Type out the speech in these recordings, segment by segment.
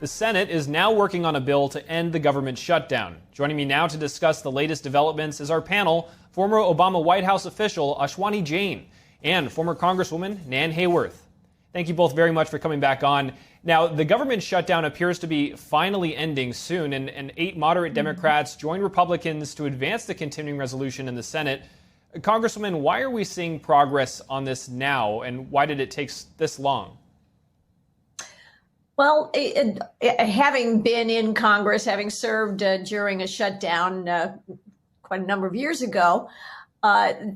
The Senate is now working on a bill to end the government shutdown. Joining me now to discuss the latest developments is our panel, former Obama White House official Ashwani Jain and former Congresswoman Nan Hayworth. Thank you both very much for coming back on. Now, the government shutdown appears to be finally ending soon, and 8 moderate Democrats joined Republicans to advance the continuing resolution in the Senate. Congresswoman, why are we seeing progress on this now, and why did it take this long? Well, having been in Congress, having served during a shutdown quite a number of years ago,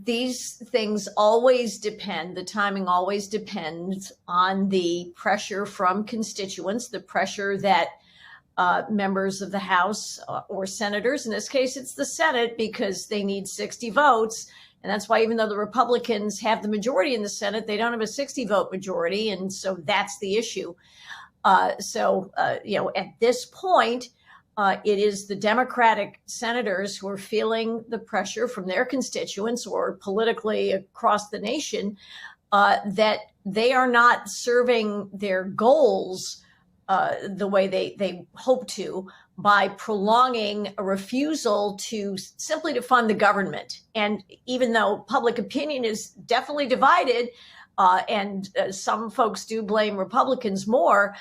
these things always depend, the timing always depends on the pressure from constituents, the pressure that members of the House or senators, in this case it's the Senate, because they need 60 votes. And that's why even though the Republicans have the majority in the Senate, they don't have a 60-vote majority. And so that's the issue. At this point, it is the Democratic senators who are feeling the pressure from their constituents or politically across the nation that they are not serving their goals the way they hope to by prolonging a refusal to simply to fund the government. And even though public opinion is definitely divided, and some folks do blame Republicans more,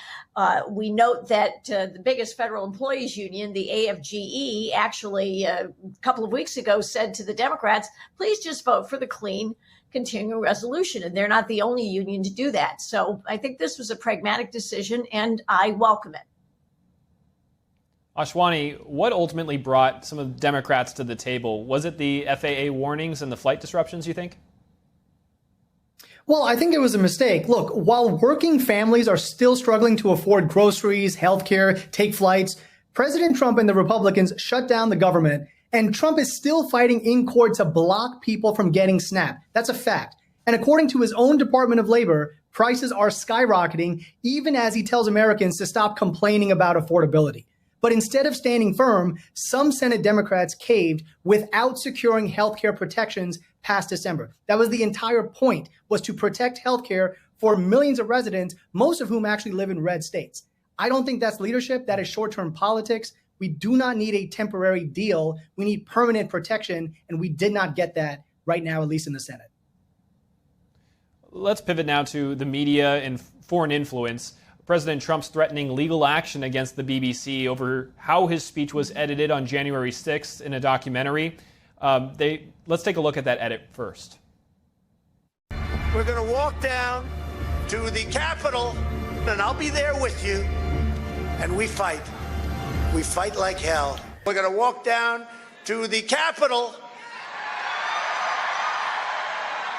we note that the biggest federal employees union, the AFGE, actually a couple of weeks ago said to the Democrats, please just vote for the clean continuing resolution. And they're not the only union to do that. So I think this was a pragmatic decision, and I welcome it. Ashwani, what ultimately brought some of the Democrats to the table? Was it the FAA warnings and the flight disruptions, you think? Well, I think it was a mistake. Look, while working families are still struggling to afford groceries, healthcare, take flights, President Trump and the Republicans shut down the government, and Trump is still fighting in court to block people from getting SNAP. That's a fact. And according to his own Department of Labor, prices are skyrocketing even as he tells Americans to stop complaining about affordability. But instead of standing firm, some Senate Democrats caved without securing healthcare protections past December. That was the entire point, was to protect healthcare for millions of residents, most of whom actually live in red states. I don't think that's leadership. That is short-term politics. We do not need a temporary deal. We need permanent protection, and we did not get that right now, at least in the Senate. Let's pivot now to the media and foreign influence. President Trump's threatening legal action against the BBC over how his speech was edited on January 6th in a documentary. Let's take a look at that edit first. We're going to walk down to the Capitol, and I'll be there with you, and we fight. We fight like hell. We're going to walk down to the Capitol,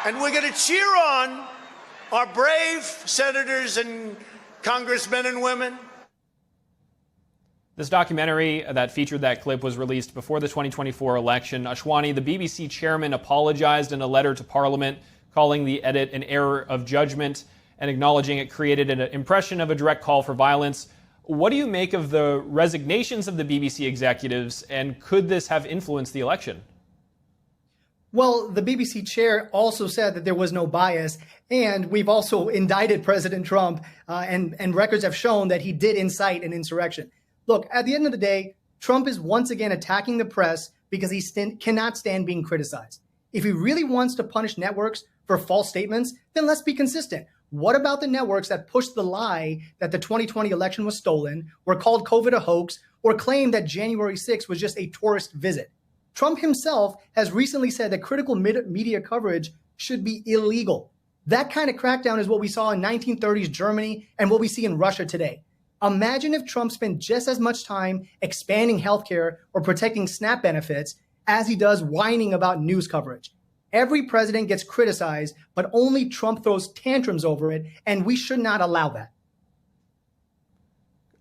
and we're going to cheer on our brave senators and congressmen and women. This documentary that featured that clip was released before the 2024 election. Ashwani, the BBC chairman, apologized in a letter to Parliament, calling the edit an error of judgment and acknowledging it created an impression of a direct call for violence. What do you make of the resignations of the BBC executives, and could this have influenced the election? Well, the BBC chair also said that there was no bias, and we've also indicted President Trump, and records have shown that he did incite an insurrection. Look, at the end of the day, Trump is once again attacking the press because he cannot stand being criticized. If he really wants to punish networks for false statements, then let's be consistent. What about the networks that pushed the lie that the 2020 election was stolen, or called COVID a hoax, or claimed that January 6th was just a tourist visit? Trump himself has recently said that critical media coverage should be illegal. That kind of crackdown is what we saw in 1930s Germany and what we see in Russia today. Imagine if Trump spent just as much time expanding healthcare or protecting SNAP benefits as he does whining about news coverage. Every president gets criticized, but only Trump throws tantrums over it, and we should not allow that.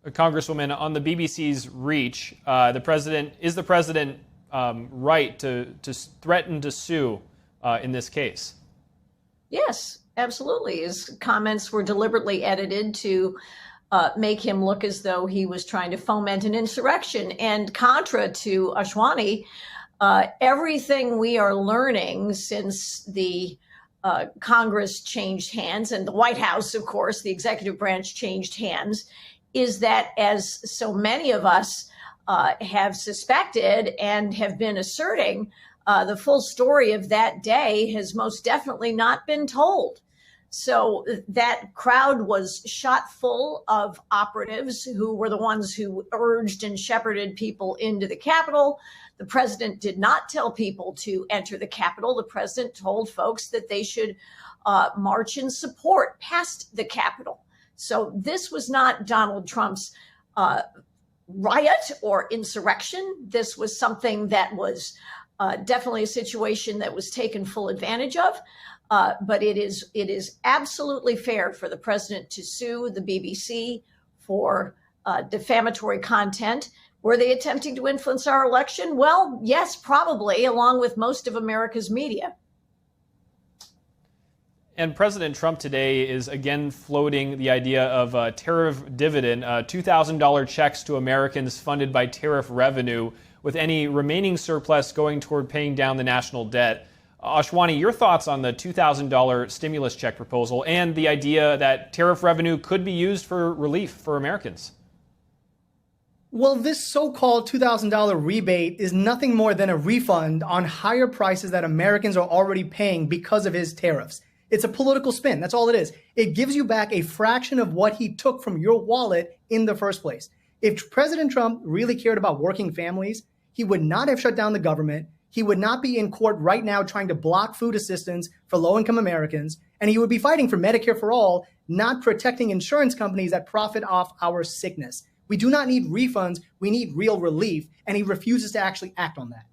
Congresswoman, on the BBC's reach, the president right to threaten to sue in this case? Yes, absolutely. His comments were deliberately edited to make him look as though he was trying to foment an insurrection. And contra to Ashwani, everything we are learning since the Congress changed hands, and the White House, of course, the executive branch changed hands, is that, as so many of us have suspected and have been asserting, the full story of that day has most definitely not been told. So that crowd was shot full of operatives who were the ones who urged and shepherded people into the Capitol. The president did not tell people to enter the Capitol. The president told folks that they should march in support past the Capitol. So this was not Donald Trump's riot or insurrection. This was something that was definitely a situation that was taken full advantage of. But it is absolutely fair for the president to sue the BBC for defamatory content. Were they attempting to influence our election? Well, yes, probably, along with most of America's media. And President Trump today is again floating the idea of a tariff dividend, $2,000 checks to Americans funded by tariff revenue, with any remaining surplus going toward paying down the national debt. Ashwani, your thoughts on the $2,000 stimulus check proposal and the idea that tariff revenue could be used for relief for Americans? Well, this so-called $2,000 rebate is nothing more than a refund on higher prices that Americans are already paying because of his tariffs. It's a political spin. That's all it is. It gives you back a fraction of what he took from your wallet in the first place. If President Trump really cared about working families, he would not have shut down the government. He would not be in court right now trying to block food assistance for low-income Americans, and he would be fighting for Medicare for all, not protecting insurance companies that profit off our sickness. We do not need refunds. We need real relief, and he refuses to actually act on that.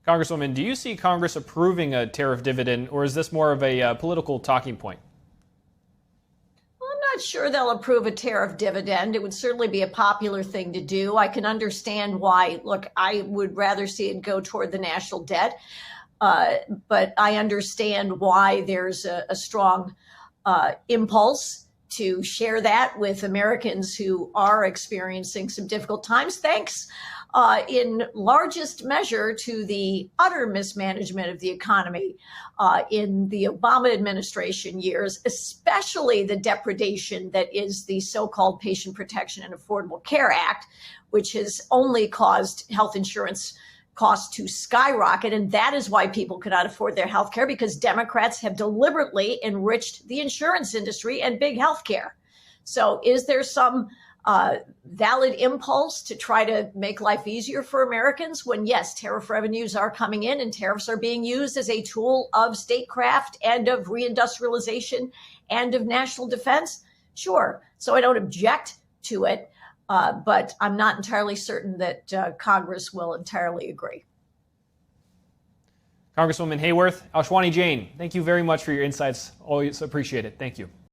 Congresswoman, do you see Congress approving a tariff dividend, or is this more of a political talking point? Not sure they'll approve a tariff dividend. It would certainly be a popular thing to do. I can understand why. Look, I would rather see it go toward the national debt, but I understand why there's a strong impulse to share that with Americans who are experiencing some difficult times, thanks in largest measure to the utter mismanagement of the economy in the Obama administration years, especially the depredation that is the so-called Patient Protection and Affordable Care Act, which has only caused health insurance costs to skyrocket. And that is why people cannot afford their health care, because Democrats have deliberately enriched the insurance industry and big health care. So is there some valid impulse to try to make life easier for Americans when, yes, tariff revenues are coming in and tariffs are being used as a tool of statecraft and of reindustrialization and of national defense? Sure. So I don't object to it, but I'm not entirely certain that Congress will entirely agree. Congresswoman Hayworth, Ashwani Jain, thank you very much for your insights. Always appreciate it. Thank you.